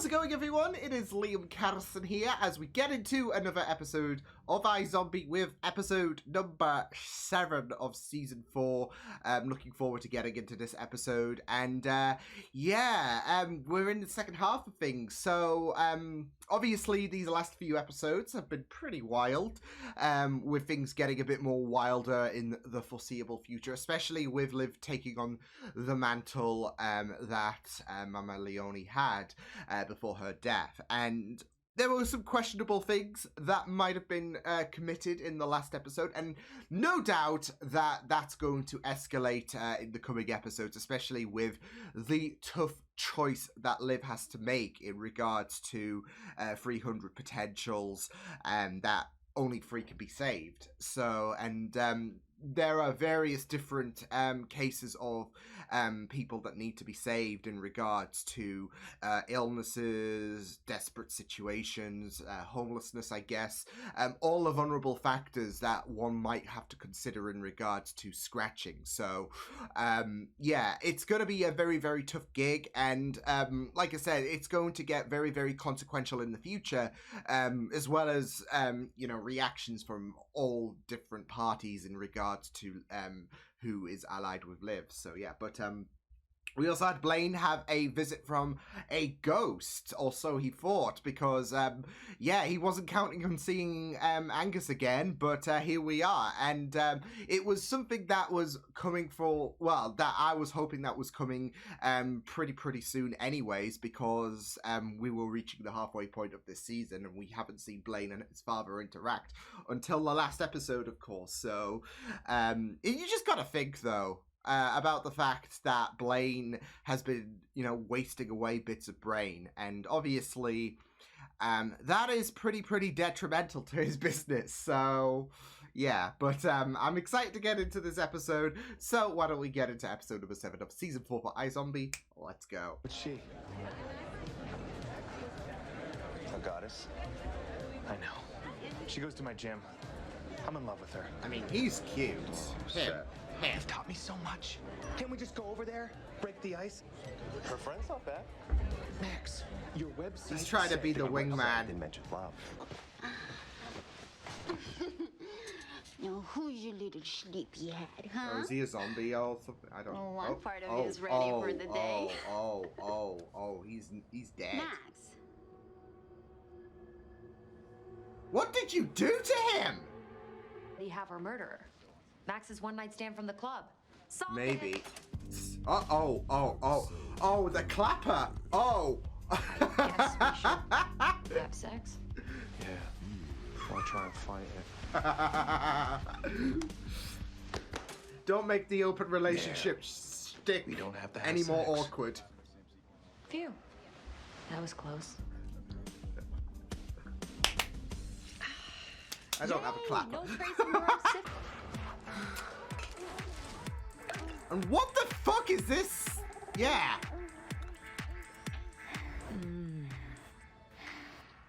How's it going, everyone? It is Liam Catterson here as we get into another episode of iZombie with episode number 7 of season 4. Looking forward to getting into this episode, and we're in the second half of things. So obviously these last few episodes have been pretty wild, with things getting a bit more wilder in the foreseeable future, especially with Liv taking on the mantle that Mama Leone had before her death. And there were some questionable things that might have been committed in the last episode, and no doubt that that's going to escalate in the coming episodes, especially with the tough choice that Liv has to make in regards to 300 potentials, and that only 3 can be saved. So, and there are various different cases of people that need to be saved in regards to illnesses, desperate situations, homelessness, I guess. All the vulnerable factors that one might have to consider in regards to scratching. So, yeah, it's going to be a very, very tough gig. And like I said, it's going to get very, very consequential in the future, as well as, reactions from all different parties in regards to who is allied with Liv. So yeah, but we also had Blaine have a visit from a ghost, or so he thought, because he wasn't counting on seeing Angus again, but here we are. And it was something that was coming that I was hoping that was coming pretty soon anyways, because we were reaching the halfway point of this season and we haven't seen Blaine and his father interact until the last episode, of course. So you just gotta think, though, about the fact that Blaine has been, wasting away bits of brain, and obviously that is pretty detrimental to his business. So yeah, but I'm excited to get into this episode, so why don't we get into episode number 7 of season 4 for iZombie. Let's go. What's she? A goddess? I know. She goes to my gym. I'm in love with her. I mean, he's cute. You've taught me so much. Can't we just go over there, break the ice? Her friend's not bad. Max, your website. He's trying to be the wingman. They mentioned love. Now, who's your little sleepyhead, huh? Oh, is he a zombie or something? I don't know. One part of you is ready for the day. He's dead. Max. What did you do to him? You have her murderer. Max's one-night stand from the club. Solve Maybe. it. Oh, the clapper. Oh. Yes, we should have sex. Yeah. I'll try and fight it. Don't make the open relationship stick We don't have to have any more sex. awkward. Phew. That was close. I don't have a clapper. No tracing or sip. And what the fuck is this? Yeah.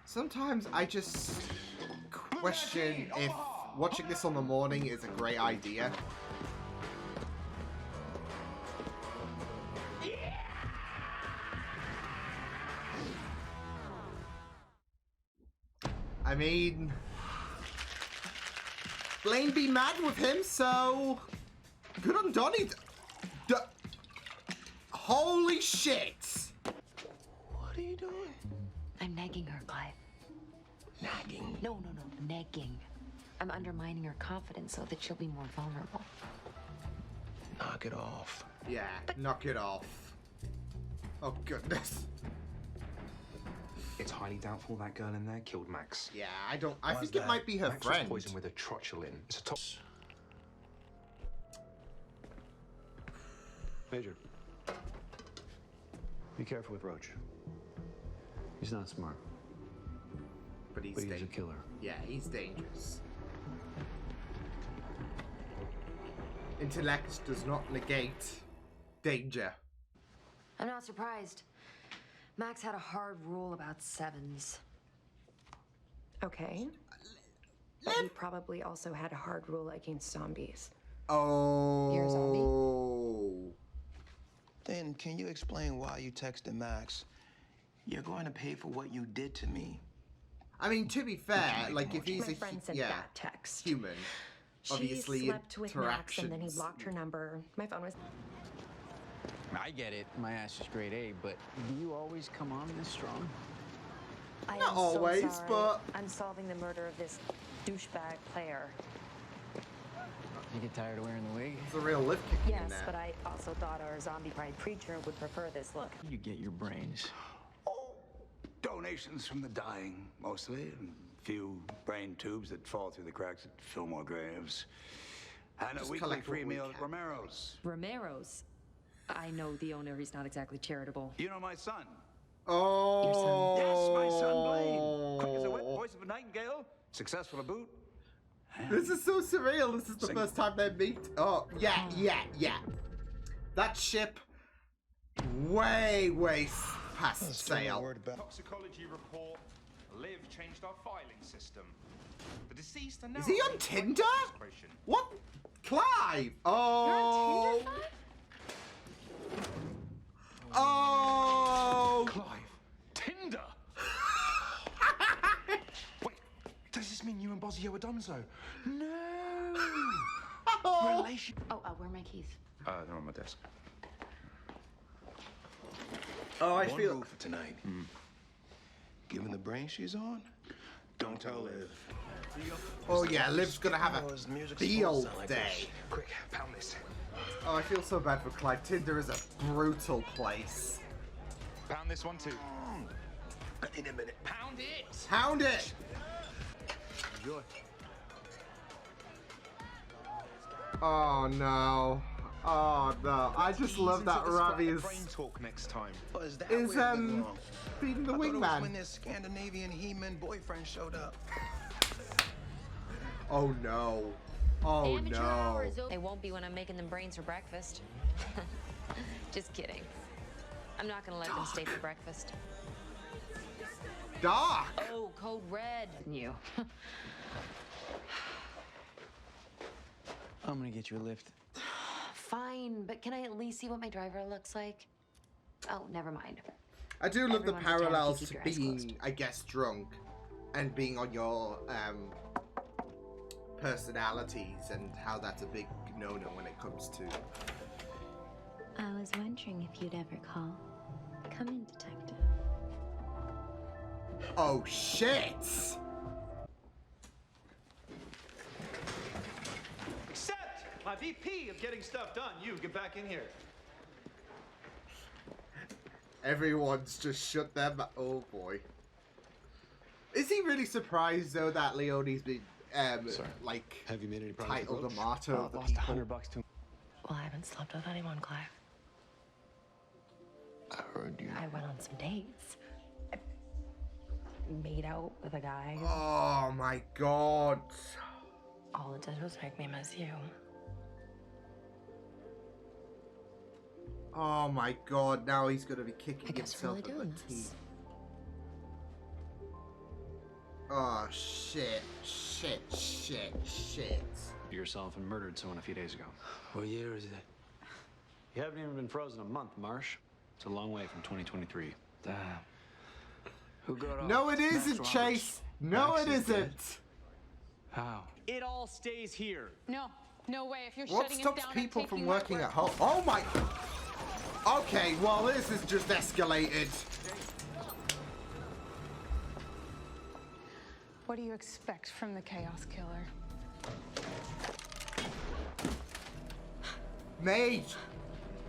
Sometimes I just question if watching this on the morning is a great idea. I mean, Blaine be mad with him, so good on Donnie. Holy shit! What are you doing? I'm nagging her, Clive. Nagging? No, negging. I'm undermining her confidence so that she'll be more vulnerable. Knock it off. Yeah, knock it off. Oh, goodness. It's highly doubtful that girl in there killed Max. Yeah, I think it might be her Max friend. was poisoned with a trotulin. It's a top. Major, be careful with Roach. He's not smart, But he's but he's a dangerous. killer. Yeah, he's dangerous. Intellect does not negate danger. I'm not surprised. Max had a hard rule about 7s. Okay. But he probably also had a hard rule against zombies. Oh. You're a zombie? Then can you explain why you texted Max You're going to pay for what you did to me. I mean, to be fair, like if he's My friend sent that text. human, obviously She slept with Max and then he interactions- blocked her number. My phone was... I get it. My ass is grade A, but do you always come on this strong? I Not am so always, sorry. but- I'm solving the murder of this douchebag player. You get tired of wearing the wig? It's a real lift kicking in Yes, there. but I also thought our zombie pride preacher would prefer this look. You get your brains. Donations from the dying, mostly. And a few brain tubes that fall through the cracks at Fillmore graves. And Just a weekly collect what free we meal at can. Romero's. Romero's. I know the owner. He's not exactly charitable. You know my son? Oh. Yes, my son Blaine. Quick as a whip, voice of a nightingale, successful to boot. This is so surreal. This is the first time they meet. Oh, yeah. That ship, way past sail. Toxicology report. Liv changed our filing system. The deceased are now Is he on Tinder? registration. What? Clive? Oh. You're on Tinder, Oh. Clive. Tinder. Wait, does this mean you and Bozio are donezo? No. Relation. Oh, where are my keys? They're on my desk. Oh, I One feel. rule for tonight. Given the brain she's on, don't tell Liv. Oh yeah, Liv's gonna have a field day. Quick, pound this. Oh, I feel so bad for Clive. Tinder is a brutal place. Pound this one too. In a minute. Pound it! Pound it! Enjoy. Oh no. Oh no. I just love that Ravi is Brain talk next time. Oh, is that is where it belongs? beating the I thought it was wingman. when their Scandinavian he-man boyfriend showed up. Oh no. Oh Amateur no. hour is They won't be when I'm making them brains for breakfast. Just kidding. I'm not gonna let them stay for breakfast. Dark. Oh, code red. You. I'm gonna get you a lift. Fine, but can I at least see what my driver looks like? Oh, never mind. I do love the Everyone's a town, parallels keep to your eyes being, closed. I guess, drunk and being on your personalities and how that's a big no-no when it comes to. I was wondering if you'd ever call. Come in, detective. Oh shit! Accept! My VP of getting stuff done. You, get back in here. Everyone's just shut their mouth. Oh boy. Is he really surprised though that Leone's been like Have you made any progress? titled a martyr of the Lost people? $100 to. Well, I haven't slept with anyone, Clive. I heard you. I went on some dates. I made out with a guy. Oh my god. All it did was make me miss you. Oh my god, now he's gonna be kicking I guess we're himself really in doing the this. teeth. Oh shit, shit. You yourself and murdered someone a few days ago. What year is it? You haven't even been frozen a month, Marsh. It's a long way from 2023. Damn. Who got off? No, it Max isn't, Roberts. Chase. No, Max it is dead. isn't. How? It all stays here. No way. If you're What shutting us stops down people and from taking working my at home? Oh my. Okay, well, this has just escalated. What do you expect from the Chaos Killer? Mate.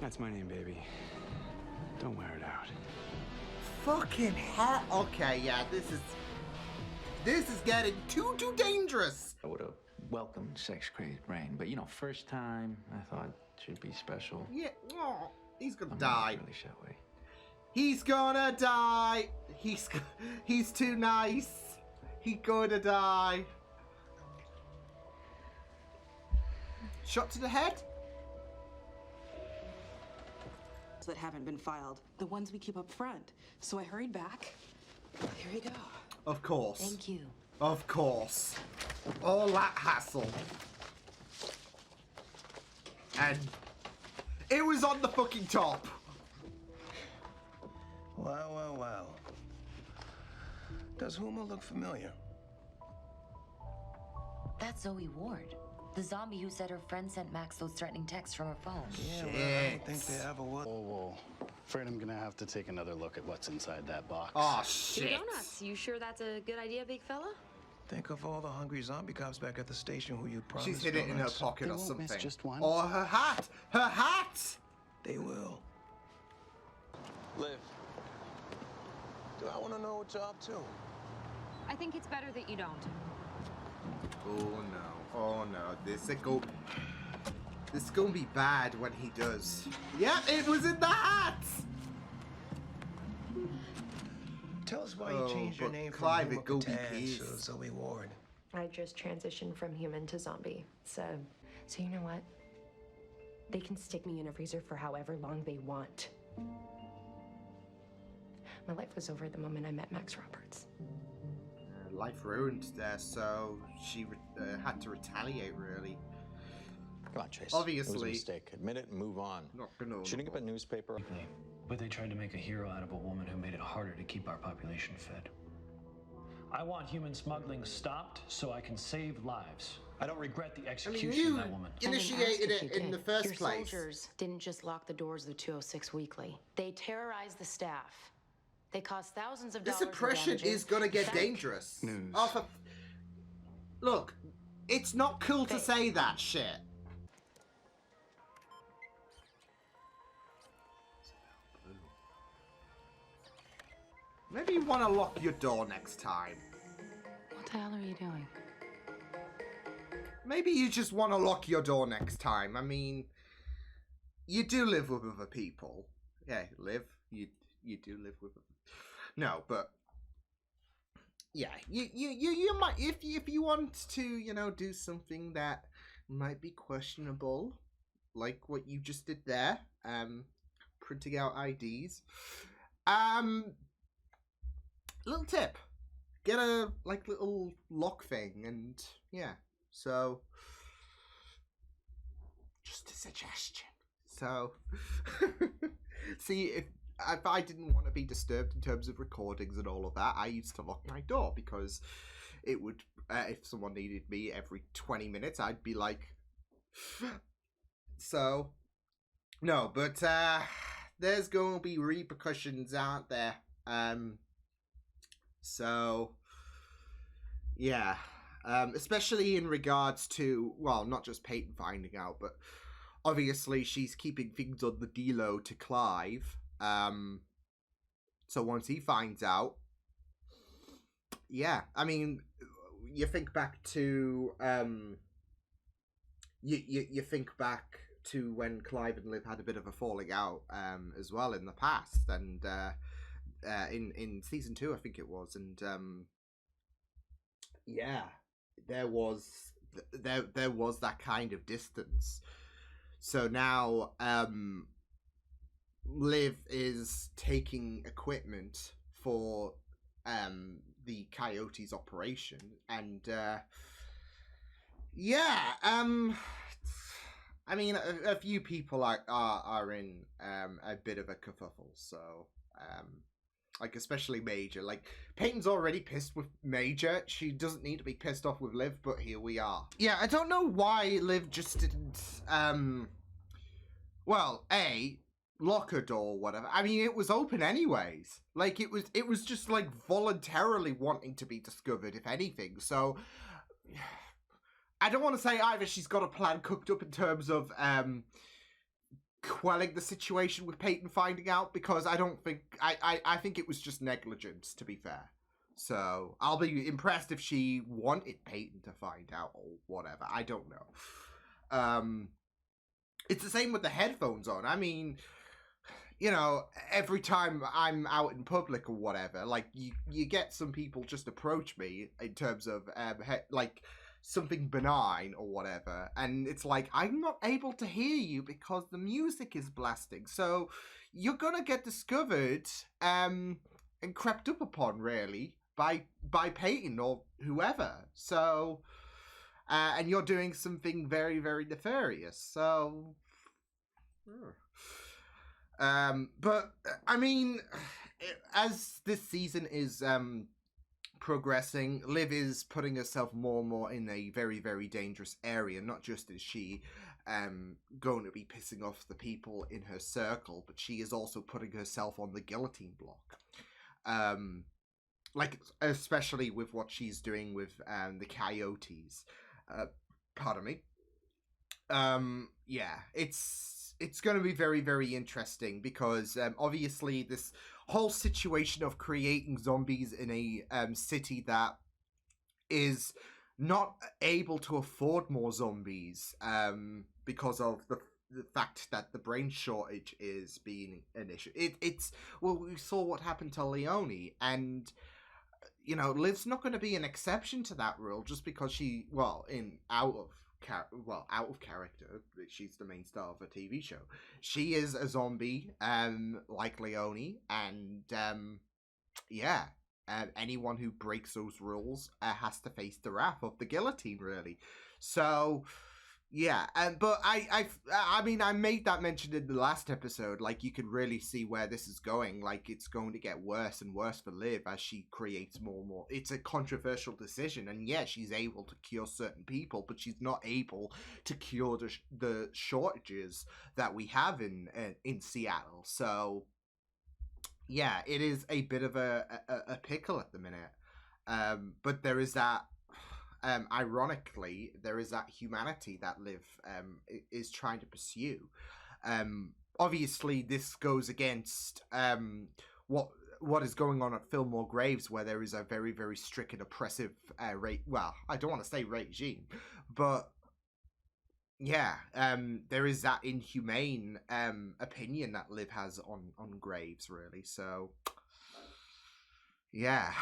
That's my name, baby. Don't wear it out. Fucking hell. Okay, yeah, this is getting too dangerous. I would have welcomed sex crazed brain, but you know, first time I thought should be special. Yeah, oh, he's gonna I'm die. not really that way. He's gonna die. He's too nice. He's gonna die. Shot to the head? That haven't been filed, the ones we keep up front. So I hurried back. Here you go. Of course. Thank you. Of course. All that hassle. And it was on the fucking top. Well, well, well. Does Huma look familiar? That's Zoe Ward, the zombie who said her friend sent Max those threatening texts from her phone. Yeah, well, I don't think they ever would. Whoa. Afraid I'm gonna have to take another look at what's inside that box. Oh, Two donuts. You sure that's a good idea, big fella? Think of all the hungry zombie cops back at the station who you promised. She's hid it in her donuts. pocket They or won't something. miss just one. Or her hat! Her hat! They will. Liv. Do I want to know what you're up to? I think it's better that you don't. Oh no, this is gonna be bad when he does. Yeah, it was in the hat! Tell us why you changed your name from Clive, Huma it go be Patan pissed. to Zoe Ward. I just transitioned from human to zombie. So you know what? They can stick me in a freezer for however long they want. My life was over the moment I met Max Roberts. Life ruined there, so she had to retaliate, really. Come on, Chase. Obviously. It was a mistake. Admit it and move on. Not gonna. Shooting up a newspaper. But they tried to make a hero out of a woman who made it harder to keep our population fed. I want human smuggling stopped so I can save lives. I don't regret the execution of that woman. Initiated it in the first Your place. soldiers didn't just lock the doors of the 206 Weekly. They terrorized the staff. They caused thousands of This dollars in oppression damages. is gonna get Thank- dangerous. News. Oh, look, it's not cool to say that shit. Maybe you want to lock your door next time. What the hell are you doing? Maybe you just want to lock your door next time. I mean, you do live with other people. Yeah, you do live with them. No, but yeah, you might if you want to, you know, do something that might be questionable, like what you just did there, printing out IDs. Little tip. Get a little lock thing, and yeah. So just a suggestion. So see, if I didn't want to be disturbed in terms of recordings and all of that, I used to lock my door because it would, if someone needed me every 20 minutes, I'd be like, so, no, but there's going to be repercussions, aren't there? So, yeah, especially in regards to, well, not just Peyton finding out, but obviously she's keeping things on the D-low to Clive. So once he finds out, yeah, I mean, you think back to, you think back to when Clive and Liv had a bit of a falling out, as well in the past, and, in season 2, I think it was, and, yeah, there was that kind of distance. So now, Liv is taking equipment for the Coyotes operation, and yeah, I mean, a few people are in a bit of a kerfuffle. So like especially Major. Like Peyton's already pissed with Major. She doesn't need to be pissed off with Liv, but here we are. Yeah, I don't know why Liv just didn't well, lock her door or whatever. I mean, it was open anyways. Like it was just like voluntarily wanting to be discovered, if anything. So I don't want to say either she's got a plan cooked up in terms of quelling the situation with Peyton finding out, because I don't think I think it was just negligence, to be fair. So I'll be impressed if she wanted Peyton to find out or whatever. I don't know. It's the same with the headphones on. I mean, you know, every time I'm out in public or whatever, like you get some people just approach me in terms of like something benign or whatever, and it's like, I'm not able to hear you because the music is blasting. So you're gonna get discovered and crept up upon, really, by Peyton or whoever. So and you're doing something very, very nefarious. So But I mean, as this season is progressing, Liv is putting herself more and more in a very, very dangerous area. Not just is she going to be pissing off the people in her circle, but she is also putting herself on the guillotine block. Like, especially with what she's doing with the coyotes. Pardon me. Yeah, it's going to be very, very interesting because obviously this whole situation of creating zombies in a city that is not able to afford more zombies because of the fact that the brain shortage is being an issue. It's well, we saw what happened to Leone, and you know, Liv's not going to be an exception to that rule just because she, well, out of character. She's the main star of a TV show. She is a zombie, like Leone, and yeah, anyone who breaks those rules has to face the wrath of the guillotine, really. So, yeah, but I mean, I made that mention in the last episode. Like, you could really see where this is going. Like, it's going to get worse and worse for Liv as she creates more and more. It's a controversial decision, and yeah, she's able to cure certain people, but she's not able to cure the shortages that we have in Seattle. So, yeah, it is a bit of a pickle at the minute. But there is that. Ironically, there is that humanity that Liv is trying to pursue. Obviously, this goes against what is going on at Fillmore Graves, where there is a very, very strict and oppressive well, I don't want to say regime, but yeah, there is that inhumane opinion that Liv has on Graves, really. So yeah,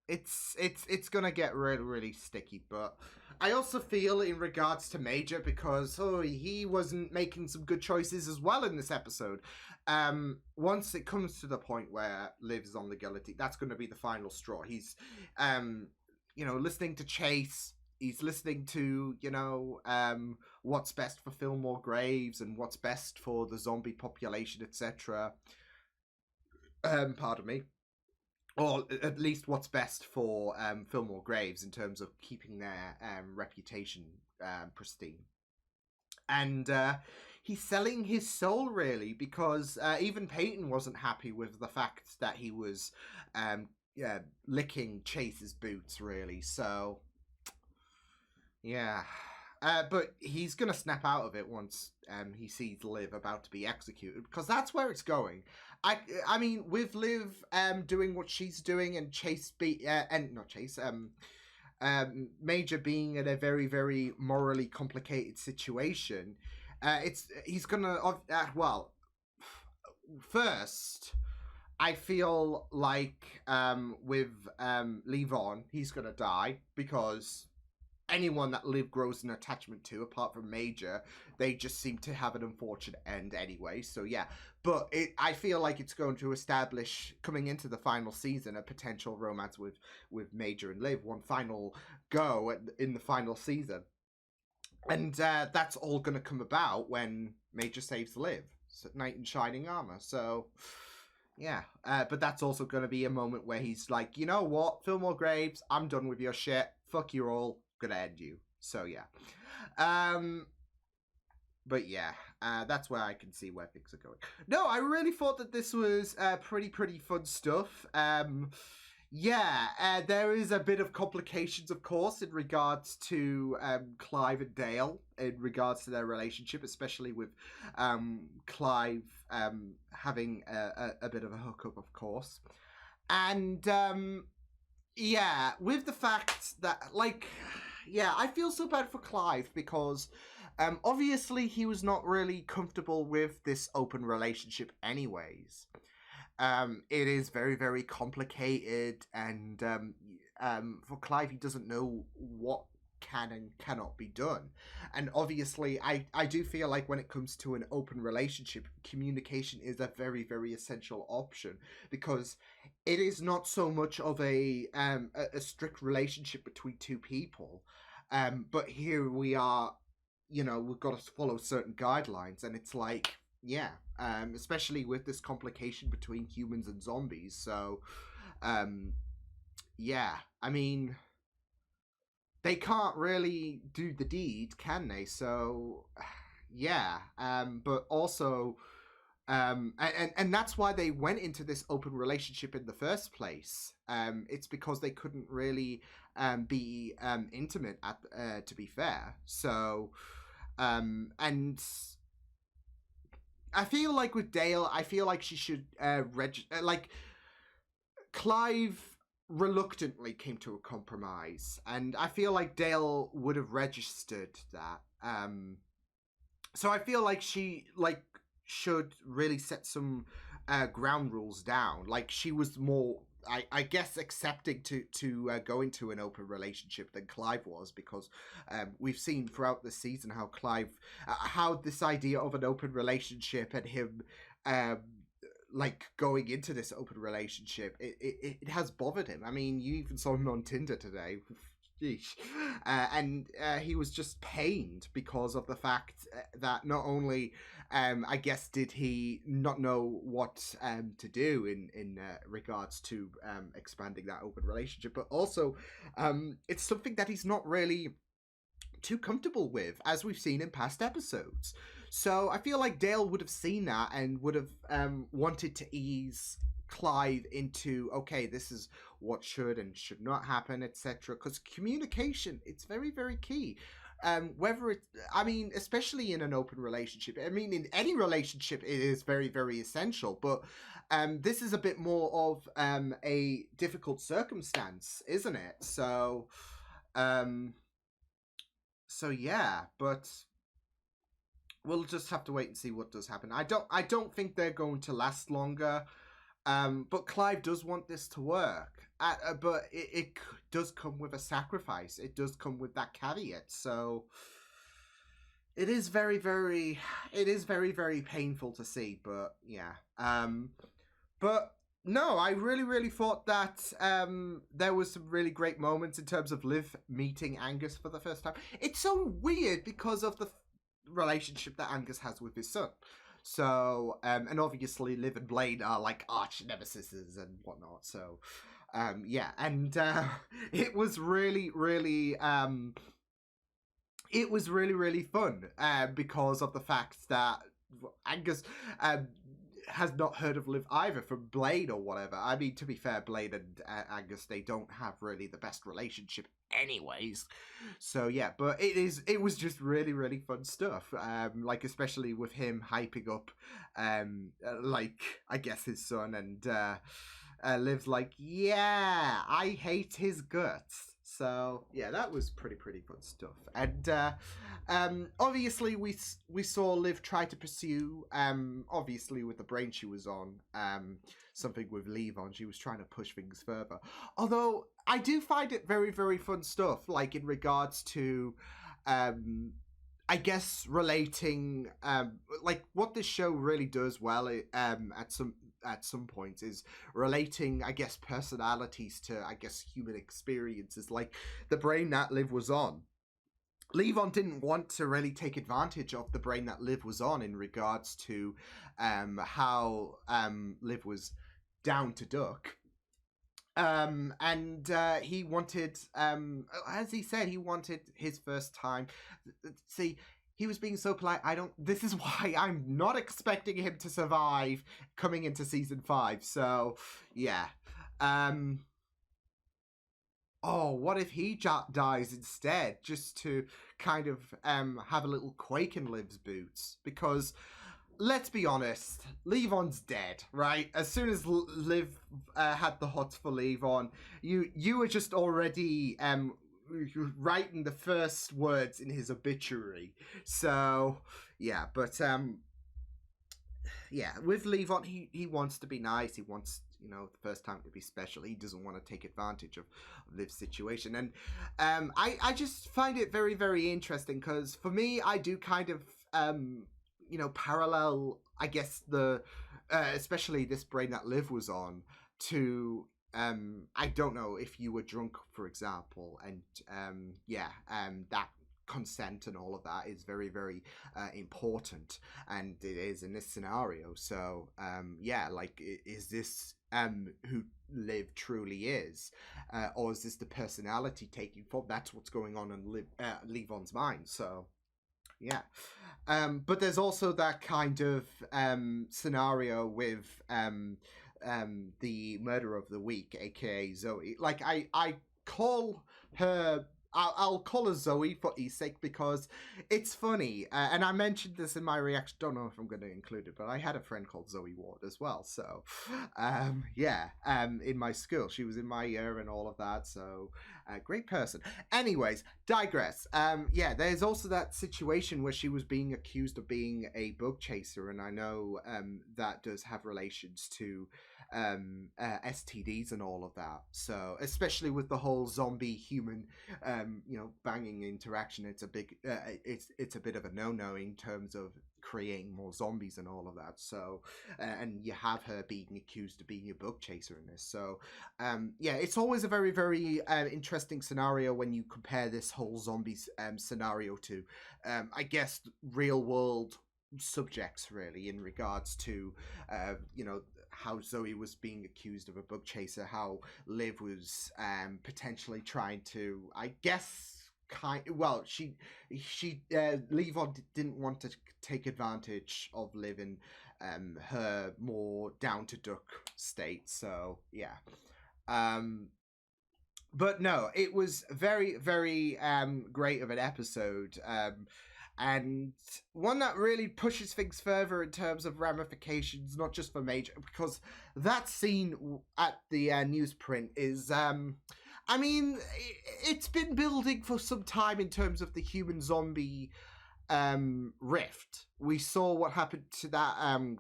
it's gonna get really, really sticky. But I also feel in regards to Major, because he wasn't making some good choices as well in this episode. Once it comes to the point where Liv's on the guillotine, that's going to be the final straw. He's listening to Chase. He's listening to, what's best for Fillmore Graves and what's best for the zombie population, etc. Pardon me. Or at least what's best for Fillmore Graves in terms of keeping their reputation pristine. And he's selling his soul, really, because even Peyton wasn't happy with the fact that he was licking Chase's boots, really. So, yeah. But he's going to snap out of it once he sees Liv about to be executed, because that's where it's going. I mean, with Liv doing what she's doing and Major being in a very, very morally complicated situation, he's gonna first, I feel like with Levon, he's gonna die, because anyone that Liv grows an attachment to, apart from Major, they just seem to have an unfortunate end anyway. So yeah, but I feel like it's going to establish, coming into the final season, a potential romance with Major and Liv, one final go in the final season. And that's all going to come about when Major saves Liv, knight in shining armor. So yeah, but that's also going to be a moment where he's like, you know what, Fillmore Graves, I'm done with your shit. Fuck you all. Gonna end you. So yeah. But yeah, that's where I can see where things are going. No, I really thought that this was pretty fun stuff. Yeah, there is a bit of complications, of course, in regards to Clive and Dale, in regards to their relationship, especially with Clive having a bit of a hookup, of course. And yeah, with the fact that, I feel so bad for Clive, because obviously he was not really comfortable with this open relationship anyways. It is very, very complicated, and for Clive, he doesn't know what can and cannot be done. And obviously, I do feel like when it comes to an open relationship, communication is a very, very essential option, because it is not so much of a strict relationship between two people, but here we are you know, we've got to follow certain guidelines, and it's like, yeah, especially with this complication between humans and zombies. So, yeah, I mean, they can't really do the deed, can they? So, yeah, but also, and that's why they went into this open relationship in the first place. It's because they couldn't really be intimate, to be fair. So, and I feel like with Dale, I feel like she should like Clive reluctantly came to a compromise, and I feel like Dale would have registered that. So I feel like she should really set some ground rules down. Like, she was more, I guess, accepting to go into an open relationship than Clive was, because we've seen throughout the season how Clive, how this idea of an open relationship and him like going into this open relationship, it has bothered him. I mean, you even saw him on Tinder today. And he was just pained because of the fact that not only, I guess, did he not know what to do in regards to expanding that open relationship, but also it's something that he's not really too comfortable with, as we've seen in past episodes. So I feel like Dale would have seen that and would have wanted to ease Clive into, okay, this is what should and should not happen, etc. Because communication, it's very, very key. Whether it, I mean, especially in an open relationship, I mean, in any relationship, it is very, very essential. But this is a bit more of a difficult circumstance, isn't it? So, yeah, but we'll just have to wait and see what does happen. I don't think they're going to last longer. But Clive does want this to work. But it does come with a sacrifice. It does come with that caveat. So it is very, very painful to see. But yeah. But no, I really, really thought that there was some really great moments in terms of Liv meeting Angus for the first time. It's so weird because of the relationship that Angus has with his son. So, and obviously Liv and Blaine are like arch nemesises and whatnot. So, yeah, and it was really, really, really fun because of the fact that Angus has not heard of Liv either from Blaine or whatever. I mean, to be fair, Blaine and Angus, they don't have really the best relationship anyways. So yeah, but it was just really, really fun stuff. Like, especially with him hyping up like, I guess, his son, and Liv's like, yeah, I hate his guts. So yeah, that was pretty fun stuff. And obviously we saw Liv try to pursue, obviously with the brain she was on, something with Levon. She was trying to push things further. Although I do find it very, very fun stuff, like in regards to, I guess, relating, like what this show really does well at some points is relating, I guess, personalities to, I guess, human experiences, like the brain that Liv was on. Levon didn't want to really take advantage of the brain that Liv was on in regards to how Liv was down to duck. And he wanted, as he said, he wanted his first time. See, he was being so polite. This is why I'm not expecting him to survive coming into season 5. So, yeah. Oh, what if he dies instead, just to kind of have a little quake in Liv's boots? Because, let's be honest, Levon's dead, right? As soon as Liv had the hots for Levon, you were just already writing the first words in his obituary. So, yeah, but yeah, with Levon, he wants to be nice. He wants, you know, the first time to be special. He doesn't want to take advantage of Liv's situation. And I just find it very, very interesting because for me, I do kind of, you know, parallel, I guess, the especially this brain that Liv was on to, I don't know, if you were drunk, for example, and that consent and all of that is very, very important, and it is in this scenario. So yeah, like, is this who Liv truly is, or is this the personality taking form? That's what's going on in Levon's mind. So yeah. But there's also that kind of scenario with the murder of the week, aka Zoe. Like, I call her, I'll call her Zoe for ease sake, because it's funny, and I mentioned this in my reaction. Don't know if I'm going to include it, but I had a friend called Zoe Ward as well. So yeah, in my school, she was in my year and all of that. So great person. Anyways, digress. Yeah, there's also that situation where she was being accused of being a bug chaser, and I know that does have relations to STDs and all of that. So especially with the whole zombie human banging interaction, it's a big it's a bit of a no-no in terms of creating more zombies and all of that. So and you have her being accused of being a bug chaser in this. So yeah, it's always a very, very interesting scenario when you compare this whole zombies scenario to I guess real world subjects, really, in regards to how Zoe was being accused of a bug chaser, how Liv was potentially trying to, I guess, Levon didn't want to take advantage of Liv in her more down-to-duck state. So yeah. But no, it was very, very great of an episode. And one that really pushes things further in terms of ramifications, not just for Major, because that scene at the newsprint is, I mean, it's been building for some time in terms of the human-zombie rift. We saw what happened to that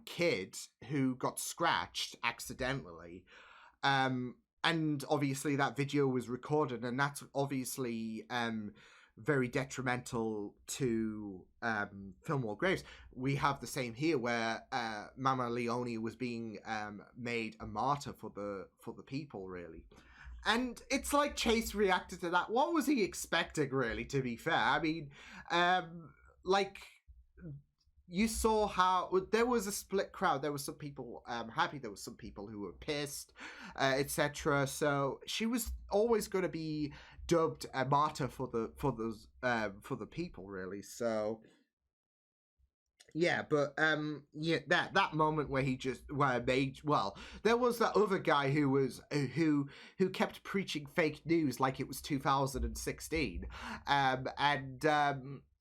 kid who got scratched accidentally, and obviously that video was recorded, and that's obviously very detrimental to Fillmore Graves. We have the same here, where Mama Leone was being made a martyr for the people, really. And it's like Chase reacted to that. What was he expecting, really, to be fair? I mean, like, you saw how there was a split crowd. There were some people happy, there were some people who were pissed, etc. So she was always going to be dubbed a martyr for the people, really. So yeah, but yeah, that moment where there was that other guy who kept preaching fake news like it was 2016, and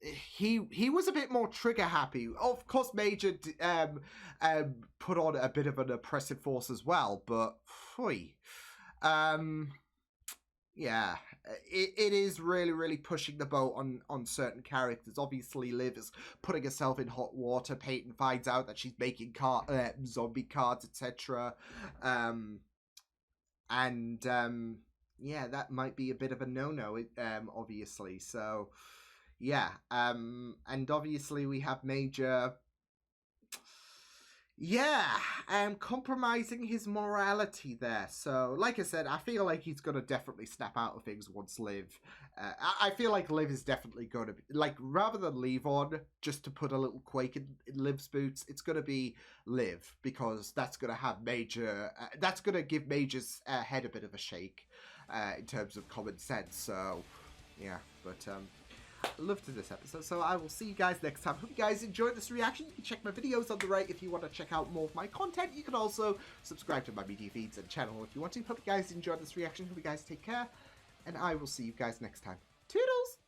he was a bit more trigger happy. Of course, Major put on a bit of an oppressive force as well, but yeah, it is really, really pushing the boat on certain characters. Obviously, Liv is putting herself in hot water. Peyton finds out that she's making zombie cards, etc. Yeah, that might be a bit of a no-no, obviously. So yeah, and obviously we have Major, compromising his morality there. So, like I said, I feel like he's going to definitely snap out of things once Liv. I feel like Liv is definitely going to be, like, rather than Levon, just to put a little quake in Liv's boots, it's going to be Liv, because that's going to have Major, that's going to give Major's head a bit of a shake in terms of common sense. So, yeah, but loved this episode, so I will see you guys next time. Hope you guys enjoyed this reaction. You can check my videos on the right if you want to check out more of my content. You can also subscribe to my media feeds and channel if you want to. Hope you guys enjoyed this reaction. Hope you guys take care, and I will see you guys next time. Toodles!